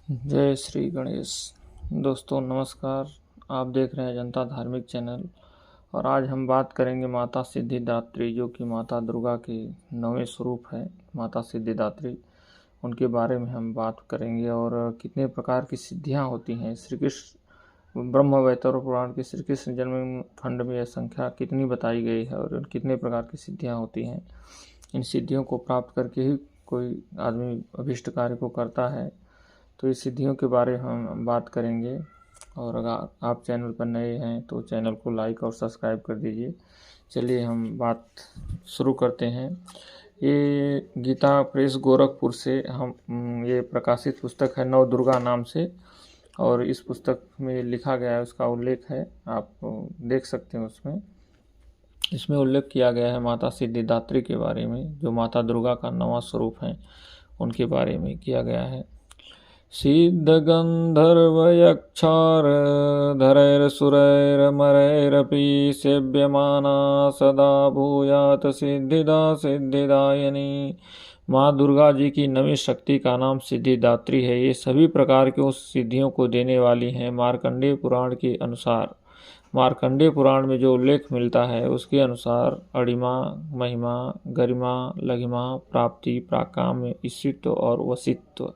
जय श्री गणेश। दोस्तों नमस्कार। आप देख रहे हैं जनता धार्मिक चैनल और आज हम बात करेंगे माता सिद्धिदात्री, जो कि माता दुर्गा के 9वें स्वरूप है। माता सिद्धिदात्री, उनके बारे में हम बात करेंगे और कितने प्रकार की सिद्धियां होती हैं। श्री कृष्ण ब्रह्मवैवर्त पुराण के श्री कृष्ण जन्म खंड में यह संख्या कितनी बताई गई है और कितने प्रकार की सिद्धियां होती हैं। इन सिद्धियों को प्राप्त करके ही कोई आदमी अभिष्ट कार्य को करता है। तो इस सिद्धियों के बारे में हम बात करेंगे। और अगर आप चैनल पर नए हैं तो चैनल को लाइक और सब्सक्राइब कर दीजिए। चलिए हम बात शुरू करते हैं। ये गीता प्रेस गोरखपुर से हम ये प्रकाशित पुस्तक है नव दुर्गा नाम से, और इस पुस्तक में लिखा गया है, उसका उल्लेख है, आप देख सकते हैं। इसमें उल्लेख किया गया है माता सिद्धिदात्री के बारे में, जो माता दुर्गा का 9वां स्वरूप है, उनके बारे में किया गया है। सिद्धगन्धर्वयक्षारधरैरसुरैरमरैरपि सेव्यमाना सदा भूयात सिद्धिदा सिद्धिदायनी। माँ दुर्गा जी की 9वीं शक्ति का नाम सिद्धिदात्री है। ये सभी प्रकार की उस सिद्धियों को देने वाली हैं। मार्कंडेय पुराण के अनुसार, मार्कंडेय पुराण में जो उल्लेख मिलता है उसके अनुसार अणिमा, महिमा, गरिमा, लघिमा, प्राप्ति, प्राकाम्य, ईशित्व और वसित्व,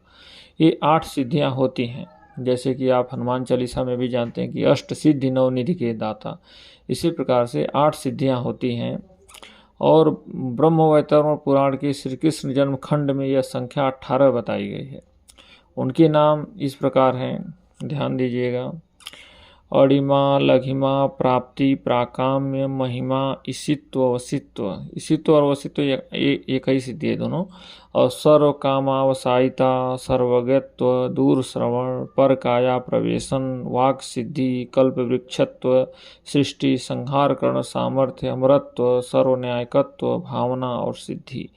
ये 8 सिद्धियां होती हैं। जैसे कि आप हनुमान चालीसा में भी जानते हैं कि अष्ट सिद्धि नवनिधि के दाता, इसी प्रकार से 8 सिद्धियां होती हैं। और ब्रह्मवैवर्त पुराण के श्री कृष्ण जन्म खंड में यह संख्या 18 बताई गई है। उनके नाम इस प्रकार हैं, ध्यान दीजिएगा। अणिमा, लघिमा, प्राप्ति, प्राकाम्य, महिमा, ईशित्व, वसित्व। ईशित्व और वसित्व एक ही सिद्धि है दोनों। और सर्व कामावसायिता, सर्वज्ञत्व, दूर श्रवण, पर काया प्रवेशन, वाक सिद्धि, कल्प वृक्षत्व, सृष्टि संहार करण सामर्थ्य, अमरत्व, सर्वन्यायकत्व, भावना और सिद्धि।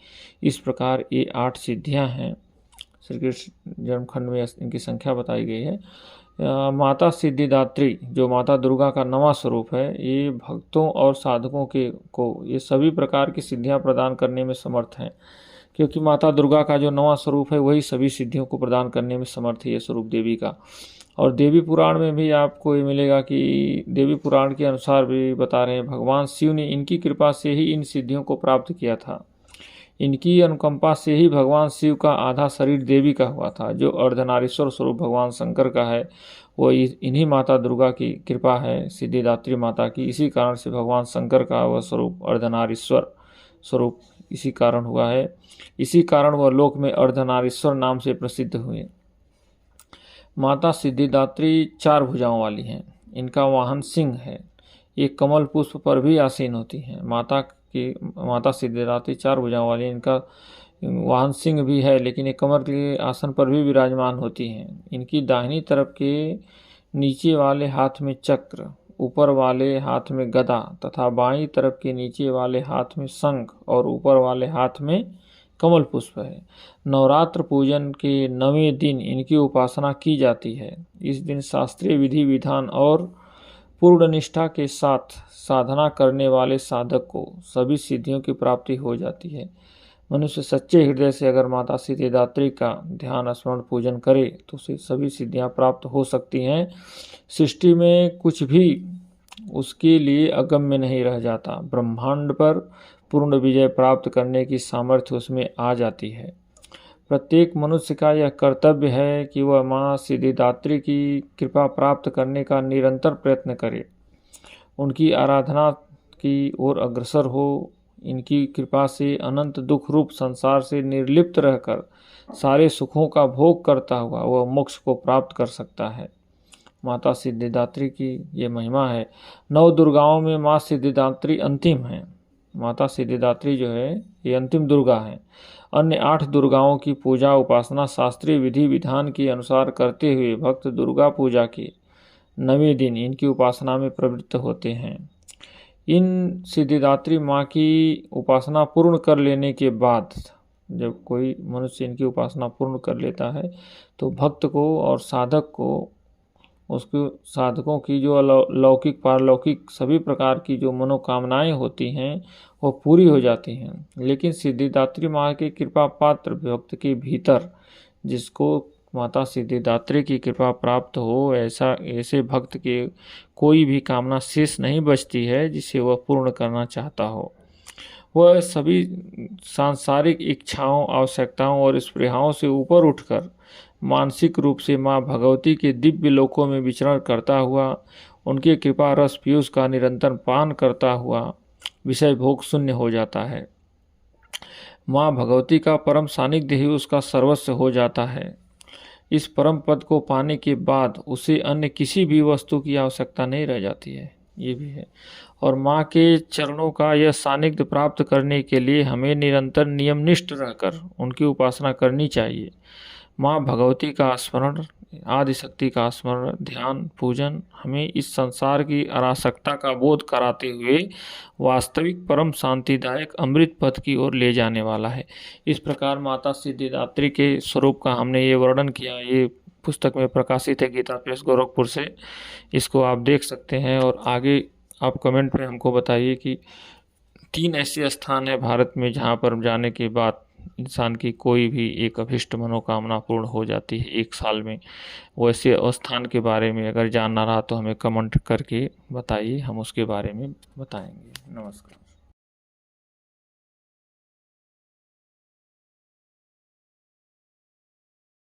इस प्रकार ये 8 सिद्धियां हैं। श्री कृष्ण जन्मखंड में इनकी संख्या बताई गई है। माता सिद्धिदात्री, जो माता दुर्गा का 9वां स्वरूप है, ये भक्तों और साधकों को ये सभी प्रकार की सिद्धियां प्रदान करने में समर्थ हैं। क्योंकि माता दुर्गा का जो 9वां स्वरूप है वही सभी सिद्धियों को प्रदान करने में समर्थ है, ये स्वरूप देवी का। और देवी पुराण में भी आपको ये मिलेगा कि देवी पुराण के अनुसार भी बता रहे हैं, भगवान शिव ने इनकी कृपा से ही इन सिद्धियों को प्राप्त किया था। इनकी अनुकंपा से ही भगवान शिव का आधा शरीर देवी का हुआ था। जो अर्धनारीश्वर स्वरूप भगवान शंकर का है वो इन्हीं माता दुर्गा की कृपा है, सिद्धिदात्री माता की। इसी कारण से भगवान शंकर का वह स्वरूप अर्धनारीश्वर स्वरूप इसी कारण हुआ है। इसी कारण वह लोक में अर्धनारीश्वर नाम से प्रसिद्ध हुए। माता सिद्धिदात्री 4 भुजाओं वाली हैं। इनका वाहन सिंह है। ये कमल पुष्प पर भी आसीन होती हैं। माता सिद्धिदात्री 4 भुजाओं वाली, इनका वाहन सिंह भी है, लेकिन ये कमल के आसन पर भी विराजमान होती हैं। इनकी दाहिनी तरफ के नीचे वाले हाथ में चक्र, ऊपर वाले हाथ में गदा तथा बाईं तरफ के नीचे वाले हाथ में शंख और ऊपर वाले हाथ में कमल पुष्प है। नवरात्र पूजन के 9वें दिन इनकी उपासना की जाती है। इस दिन शास्त्रीय विधि विधान और पूर्ण निष्ठा के साथ साधना करने वाले साधक को सभी सिद्धियों की प्राप्ति हो जाती है। मनुष्य सच्चे हृदय से अगर माता सिद्धिदात्री का ध्यान स्मरण पूजन करे तो उसे सभी सिद्धियां प्राप्त हो सकती हैं। सृष्टि में कुछ भी उसके लिए अगम्य नहीं रह जाता। ब्रह्मांड पर पूर्ण विजय प्राप्त करने की सामर्थ्य उसमें आ जाती है। प्रत्येक मनुष्य का यह कर्तव्य है कि वह माँ सिद्धिदात्री की कृपा प्राप्त करने का निरंतर प्रयत्न करे, उनकी आराधना की ओर अग्रसर हो। इनकी कृपा से अनंत दुख रूप संसार से निर्लिप्त रहकर सारे सुखों का भोग करता हुआ वह मोक्ष को प्राप्त कर सकता है। माता सिद्धिदात्री की ये महिमा है। 9 दुर्गाओं में माँ सिद्धिदात्री अंतिम है। माता सिद्धिदात्री जो है ये अंतिम दुर्गा है। अन्य 8 दुर्गाओं की पूजा उपासना शास्त्रीय विधि विधान के अनुसार करते हुए भक्त दुर्गा पूजा के 9वें दिन इनकी उपासना में प्रवृत्त होते हैं। इन सिद्धिदात्री माँ की उपासना पूर्ण कर लेने के बाद, जब कोई मनुष्य इनकी उपासना पूर्ण कर लेता है तो भक्त को और साधक को, उसके साधकों की जो लौकिक पारलौकिक सभी प्रकार की जो मनोकामनाएं होती हैं वो पूरी हो जाती हैं। लेकिन सिद्धिदात्री माँ की कृपा पात्र भक्त के भीतर जिसको माता सिद्धिदात्री की कृपा प्राप्त हो, ऐसे भक्त के कोई भी कामना शेष नहीं बचती है जिसे वह पूर्ण करना चाहता हो। वह सभी सांसारिक इच्छाओं, आवश्यकताओं और स्पृहाओं से ऊपर उठकर मानसिक रूप से माँ भगवती के दिव्य लोकों में विचरण करता हुआ, उनके कृपा रस पीयूष का निरंतर पान करता हुआ विषय भोग शून्य हो जाता है। माँ भगवती का परम सानिध्य ही उसका सर्वस्व हो जाता है। इस परम पद को पाने के बाद उसे अन्य किसी भी वस्तु की आवश्यकता नहीं रह जाती है, ये भी है। और माँ के चरणों का यह सानिध्य प्राप्त करने के लिए हमें निरंतर नियमनिष्ठ रहकर उनकी उपासना करनी चाहिए। माँ भगवती का स्मरण, आदिशक्ति का स्मरण, ध्यान, पूजन हमें इस संसार की अराजकता का बोध कराते हुए वास्तविक परम शांतिदायक अमृत पथ की ओर ले जाने वाला है। इस प्रकार माता सिद्धिदात्री के स्वरूप का हमने ये वर्णन किया। ये पुस्तक में प्रकाशित है गीता प्रेस गोरखपुर से। इसको आप देख सकते हैं और आगे आप कमेंट में हमको बताइए कि 3 ऐसे स्थान है भारत में जहाँ पर जाने के बाद इंसान की कोई भी एक अभिष्ट मनोकामना पूर्ण हो जाती है 1 साल में। वैसे स्थान के बारे में अगर जानना रहा तो हमें कमेंट करके बताइए, हम उसके बारे में बताएंगे। नमस्कार।